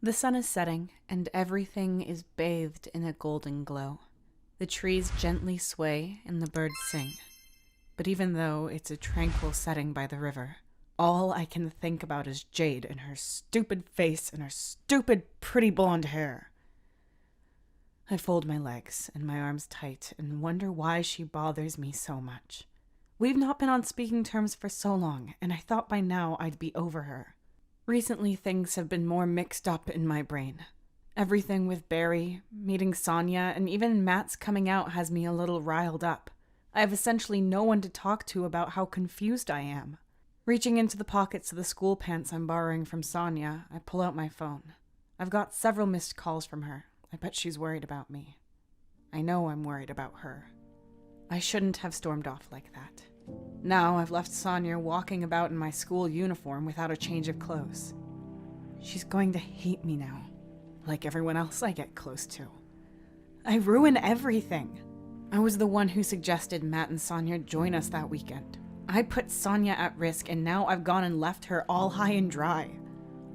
The sun is setting, and everything is bathed in a golden glow. The trees gently sway, and the birds sing. But even though it's a tranquil setting by the river, all I can think about is Jade and her stupid face and her stupid pretty blonde hair. I fold my legs and my arms tight and wonder why she bothers me so much. We've not been on speaking terms for so long, and I thought by now I'd be over her. Recently, things have been more mixed up in my brain. Everything with Barry, meeting Sonia, and even Matt's coming out has me a little riled up. I have essentially no one to talk to about how confused I am. Reaching into the pockets of the school pants I'm borrowing from Sonia, I pull out my phone. I've got several missed calls from her. I bet she's worried about me. I know I'm worried about her. I shouldn't have stormed off like that. Now I've left Sonia walking about in my school uniform without a change of clothes. She's going to hate me now, like everyone else I get close to. I ruin everything. I was the one who suggested Matt and Sonia join us that weekend. I put Sonia at risk, and now I've gone and left her all high and dry.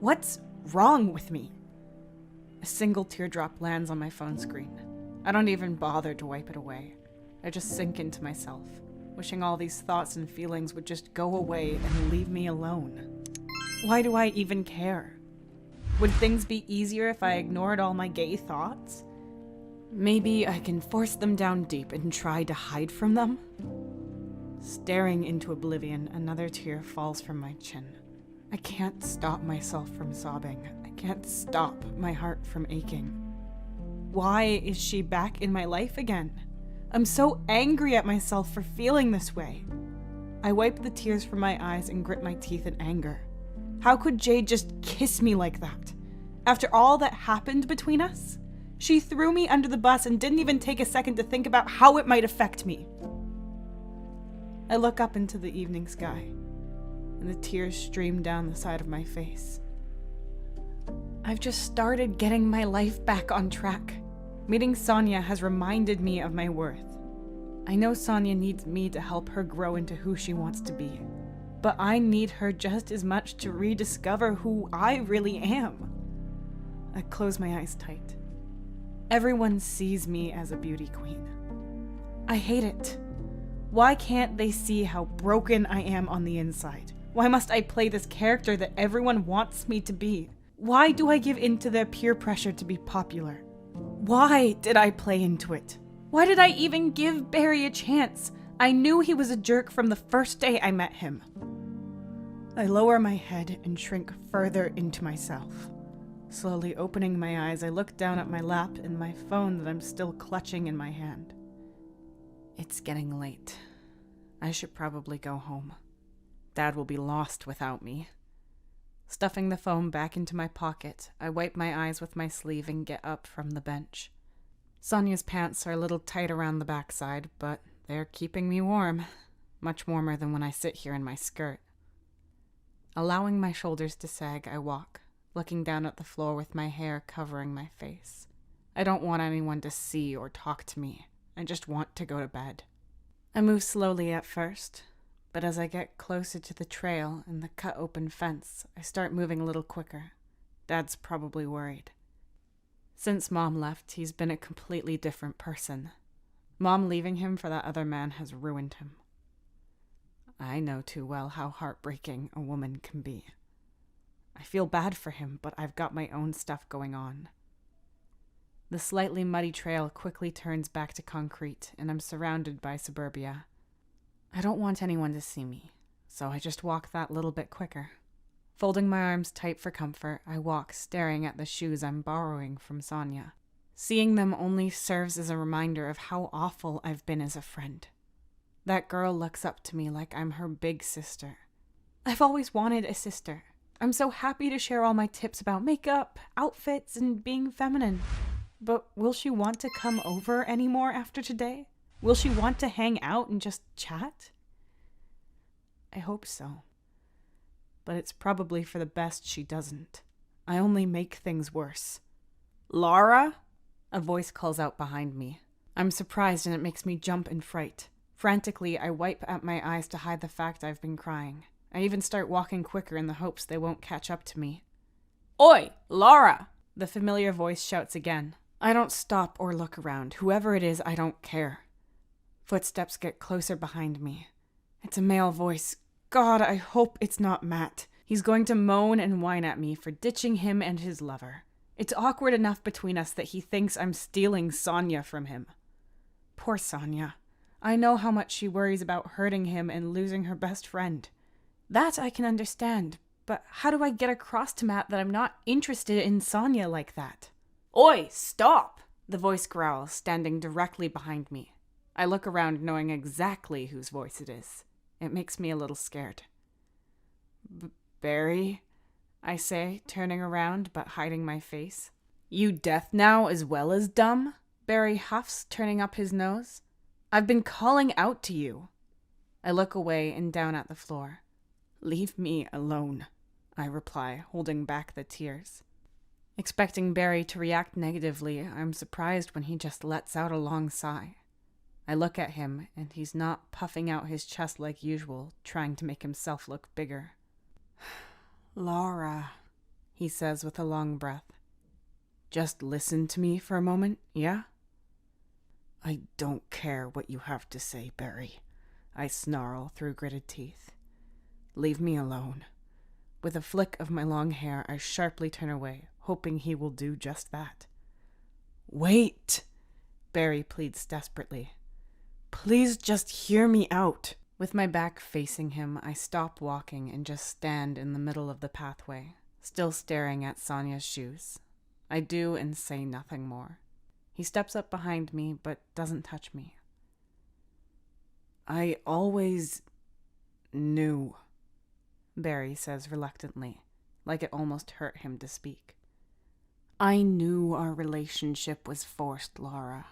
What's wrong with me? A single teardrop lands on my phone screen. I don't even bother to wipe it away. I just sink into myself, wishing all these thoughts and feelings would just go away and leave me alone. Why do I even care? Would things be easier if I ignored all my gay thoughts? Maybe I can force them down deep and try to hide from them? Staring into oblivion, another tear falls from my chin. I can't stop myself from sobbing. I can't stop my heart from aching. Why is she back in my life again? I'm so angry at myself for feeling this way. I wipe the tears from my eyes and grit my teeth in anger. How could Jade just kiss me like that? After all that happened between us? She threw me under the bus and didn't even take a second to think about how it might affect me. I look up into the evening sky, and the tears stream down the side of my face. I've just started getting my life back on track. Meeting Sonia has reminded me of my worth. I know Sonia needs me to help her grow into who she wants to be, but I need her just as much to rediscover who I really am. I close my eyes tight. Everyone sees me as a beauty queen. I hate it. Why can't they see how broken I am on the inside? Why must I play this character that everyone wants me to be? Why do I give in to their peer pressure to be popular? Why did I play into it? Why did I even give Barry a chance? I knew he was a jerk from the first day I met him. I lower my head and shrink further into myself. Slowly opening my eyes, I look down at my lap and my phone that I'm still clutching in my hand. It's getting late. I should probably go home. Dad will be lost without me. Stuffing the phone back into my pocket, I wipe my eyes with my sleeve and get up from the bench. Sonia's pants are a little tight around the backside, but they're keeping me warm. Much warmer than when I sit here in my skirt. Allowing my shoulders to sag, I walk, looking down at the floor with my hair covering my face. I don't want anyone to see or talk to me. I just want to go to bed. I move slowly at first, but as I get closer to the trail and the cut-open fence, I start moving a little quicker. Dad's probably worried. Since Mom left, he's been a completely different person. Mom leaving him for that other man has ruined him. I know too well how heartbreaking a woman can be. I feel bad for him, but I've got my own stuff going on. The slightly muddy trail quickly turns back to concrete, and I'm surrounded by suburbia. I don't want anyone to see me, so I just walk that little bit quicker. Folding my arms tight for comfort, I walk, staring at the shoes I'm borrowing from Sonia. Seeing them only serves as a reminder of how awful I've been as a friend. That girl looks up to me like I'm her big sister. I've always wanted a sister. I'm so happy to share all my tips about makeup, outfits, and being feminine. But will she want to come over anymore after today? Will she want to hang out and just chat? I hope so. But it's probably for the best she doesn't. I only make things worse. Lara? A voice calls out behind me. I'm surprised and it makes me jump in fright. Frantically, I wipe at my eyes to hide the fact I've been crying. I even start walking quicker in the hopes they won't catch up to me. Oi, Lara! The familiar voice shouts again. I don't stop or look around. Whoever it is, I don't care. Footsteps get closer behind me. It's a male voice. God, I hope it's not Matt. He's going to moan and whine at me for ditching him and his lover. It's awkward enough between us that he thinks I'm stealing Sonia from him. Poor Sonia. I know how much she worries about hurting him and losing her best friend. That I can understand, but how do I get across to Matt that I'm not interested in Sonia like that? Oi, stop! The voice growls, standing directly behind me. I look around knowing exactly whose voice it is. It makes me a little scared. Barry, I say, turning around but hiding my face. You deaf now as well as dumb? Barry huffs, turning up his nose. I've been calling out to you. I look away and down at the floor. Leave me alone, I reply, holding back the tears. Expecting Barry to react negatively, I'm surprised when he just lets out a long sigh. I look at him, and he's not puffing out his chest like usual, trying to make himself look bigger. Lara, he says with a long breath. Just listen to me for a moment, yeah? I don't care what you have to say, Barry, I snarl through gritted teeth. Leave me alone. With a flick of my long hair, I sharply turn away, hoping he will do just that. Wait, Barry pleads desperately. Please just hear me out. With my back facing him, I stop walking and just stand in the middle of the pathway, still staring at Sonia's shoes. I do and say nothing more. He steps up behind me, but doesn't touch me. I always knew, Barry says reluctantly, like it almost hurt him to speak. I knew our relationship was forced, Lara.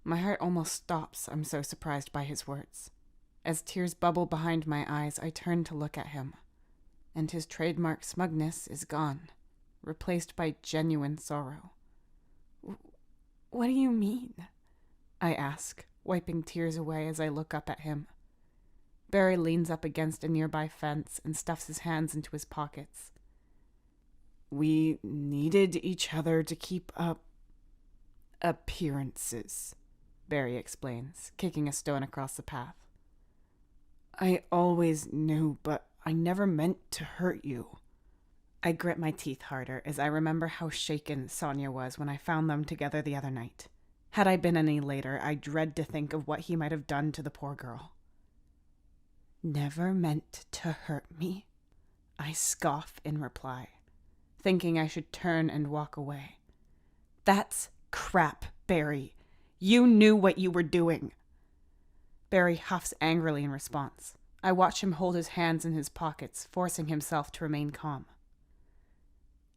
My heart almost stops, I'm so surprised by his words. As tears bubble behind my eyes, I turn to look at him. And his trademark smugness is gone, replaced by genuine sorrow. What do you mean? I ask, wiping tears away as I look up at him. Barry leans up against a nearby fence and stuffs his hands into his pockets. We needed each other to keep up appearances, Barry explains, kicking a stone across the path. I always knew, but I never meant to hurt you. I grit my teeth harder as I remember how shaken Sonia was when I found them together the other night. Had I been any later, I dread to think of what he might have done to the poor girl. Never meant to hurt me? I scoff in reply, thinking I should turn and walk away. That's crap, Barry. You knew what you were doing. Barry huffs angrily in response. I watch him hold his hands in his pockets, forcing himself to remain calm.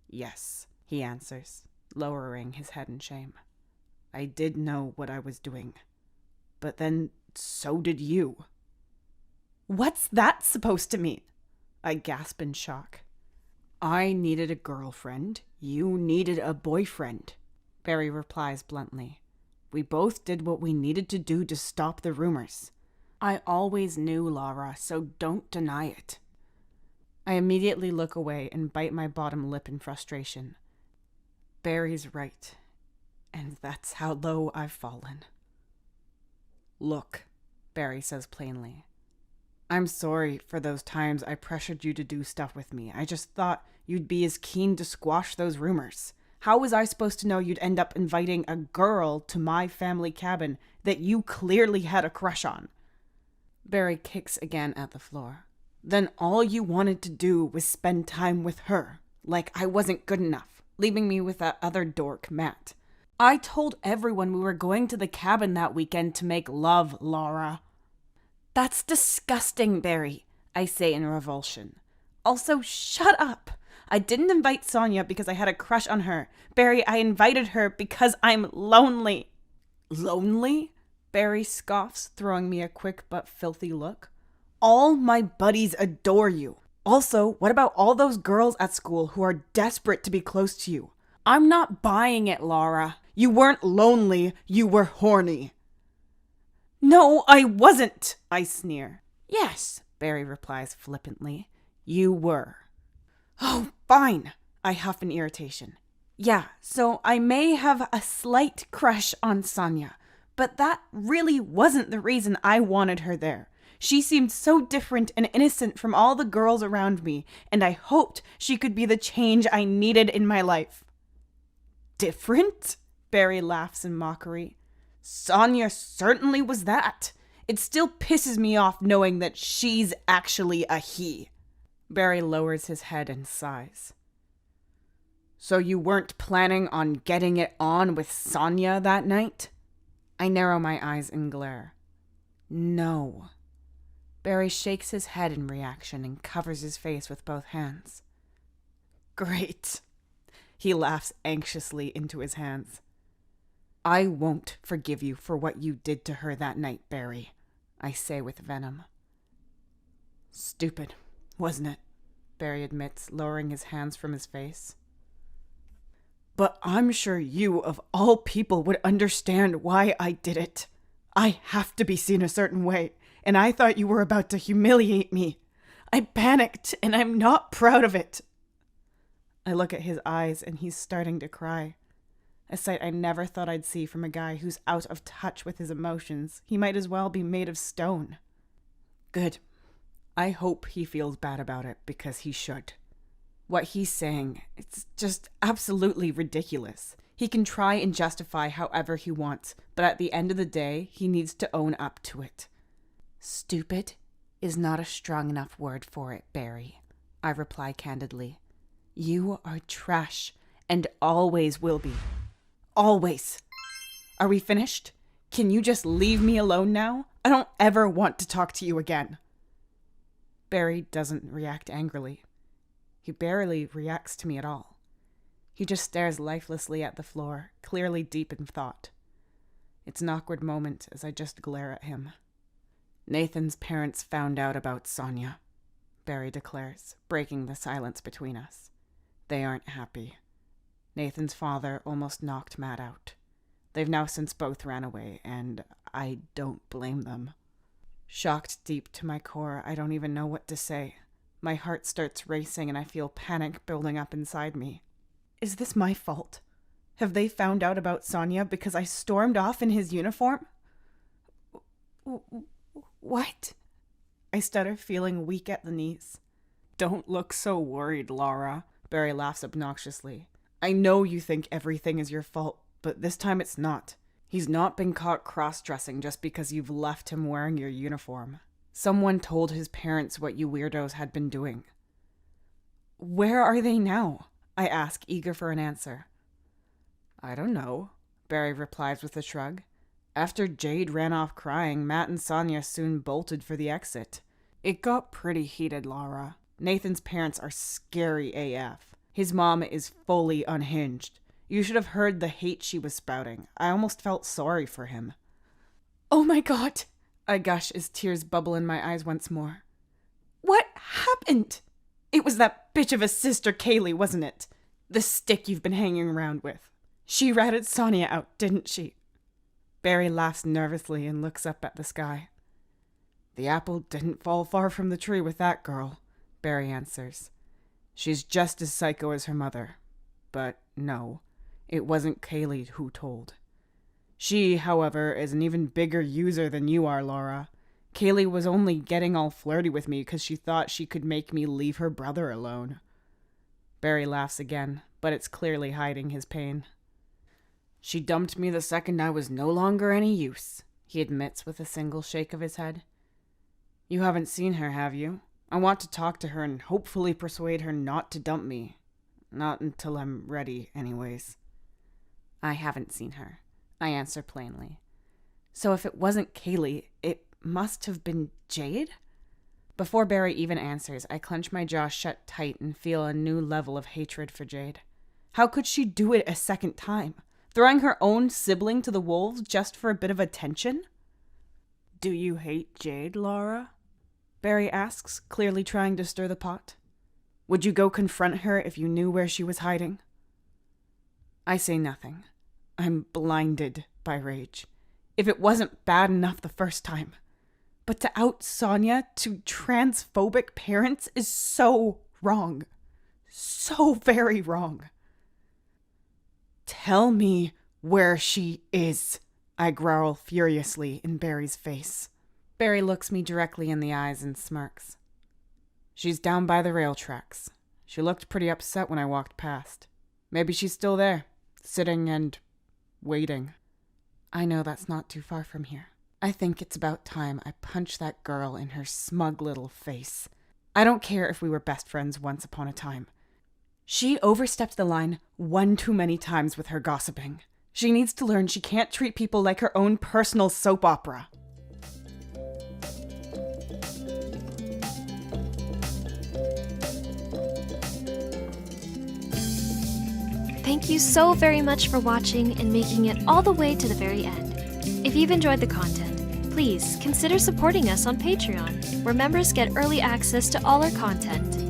Yes, he answers, lowering his head in shame. I did know what I was doing. But then so did you. What's that supposed to mean? I gasp in shock. I needed a girlfriend. You needed a boyfriend, Barry replies bluntly. We both did what we needed to do to stop the rumors. I always knew, Lara, so don't deny it. I immediately look away and bite my bottom lip in frustration. Barry's right, and that's how low I've fallen. Look, Barry says plainly. I'm sorry for those times I pressured you to do stuff with me. I just thought you'd be as keen to squash those rumors. How was I supposed to know you'd end up inviting a girl to my family cabin that you clearly had a crush on? Barry kicks again at the floor. Then all you wanted to do was spend time with her, like I wasn't good enough, leaving me with that other dork, Matt. I told everyone we were going to the cabin that weekend to make love, Lara. That's disgusting, Barry, I say in revulsion. Also, shut up. I didn't invite Sonia because I had a crush on her. Barry, I invited her because I'm lonely. Lonely? Barry scoffs, throwing me a quick but filthy look. All my buddies adore you. Also, what about all those girls at school who are desperate to be close to you? I'm not buying it, Lara. You weren't lonely, you were horny. No, I wasn't, I sneer. Yes, Barry replies flippantly. You were. Oh, fine, I huff in irritation. Yeah, so I may have a slight crush on Sonia, but that really wasn't the reason I wanted her there. She seemed so different and innocent from all the girls around me, and I hoped she could be the change I needed in my life. Different? Barry laughs in mockery. Sonia certainly was that. It still pisses me off knowing that she's actually a he. Barry lowers his head and sighs. So you weren't planning on getting it on with Sonia that night? I narrow my eyes and glare. No. Barry shakes his head in reaction and covers his face with both hands. Great. He laughs anxiously into his hands. I won't forgive you for what you did to her that night, Barry, I say with venom. Stupid, wasn't it? Barry admits, lowering his hands from his face. But I'm sure you, of all people, would understand why I did it. I have to be seen a certain way, and I thought you were about to humiliate me. I panicked, and I'm not proud of it. I look at his eyes, and he's starting to cry. A sight I never thought I'd see from a guy who's out of touch with his emotions. He might as well be made of stone. Good. I hope he feels bad about it, because he should. What he's saying, it's just absolutely ridiculous. He can try and justify however he wants, but at the end of the day, he needs to own up to it. Stupid is not a strong enough word for it, Barry, I reply candidly. You are trash, and always will be. Always. Are we finished? Can you just leave me alone now? I don't ever want to talk to you again. Barry doesn't react angrily. He barely reacts to me at all. He just stares lifelessly at the floor, clearly deep in thought. It's an awkward moment as I just glare at him. Nathan's parents found out about Sonia, Barry declares, breaking the silence between us. They aren't happy. Nathan's father almost knocked Matt out. They've now since both ran away, and I don't blame them. Shocked deep to my core, I don't even know what to say. My heart starts racing and I feel panic building up inside me. Is this my fault? Have they found out about Sonia because I stormed off in his uniform? What? I stutter, feeling weak at the knees. Don't look so worried, Lara, Barry laughs obnoxiously. I know you think everything is your fault, but this time it's not. He's not been caught cross-dressing just because you've left him wearing your uniform. Someone told his parents what you weirdos had been doing. Where are they now? I ask, eager for an answer. I don't know, Barry replies with a shrug. After Jade ran off crying, Matt and Sonia soon bolted for the exit. It got pretty heated, Lara. Nathan's parents are scary AF. His mom is fully unhinged. You should have heard the hate she was spouting. I almost felt sorry for him. Oh my God! I gush as tears bubble in my eyes once more. What happened? It was that bitch of a sister Kaylee, wasn't it? The stick you've been hanging around with. She ratted Sonia out, didn't she? Barry laughs nervously and looks up at the sky. The apple didn't fall far from the tree with that girl, Barry answers. She's just as psycho as her mother. But no, it wasn't Kaylee who told. She, however, is an even bigger user than you are, Lara. Kaylee was only getting all flirty with me because she thought she could make me leave her brother alone. Barry laughs again, but it's clearly hiding his pain. She dumped me the second I was no longer any use, he admits with a single shake of his head. You haven't seen her, have you? I want to talk to her and hopefully persuade her not to dump me. Not until I'm ready, anyways. I haven't seen her, I answer plainly. So if it wasn't Kaylee, it must have been Jade? Before Barry even answers, I clench my jaw shut tight and feel a new level of hatred for Jade. How could she do it a second time? Throwing her own sibling to the wolves just for a bit of attention? Do you hate Jade, Lara? Barry asks, clearly trying to stir the pot. Would you go confront her if you knew where she was hiding? I say nothing. I'm blinded by rage. If it wasn't bad enough the first time. But to out Sonia to transphobic parents is so wrong. So very wrong. Tell me where she is, I growl furiously in Barry's face. Barry looks me directly in the eyes and smirks. She's down by the rail tracks. She looked pretty upset when I walked past. Maybe she's still there, sitting and waiting. I know that's not too far from here. I think it's about time I punch that girl in her smug little face. I don't care if we were best friends once upon a time. She overstepped the line one too many times with her gossiping. She needs to learn she can't treat people like her own personal soap opera. Thank you so very much for watching and making it all the way to the very end. If you've enjoyed the content, please consider supporting us on Patreon, where members get early access to all our content.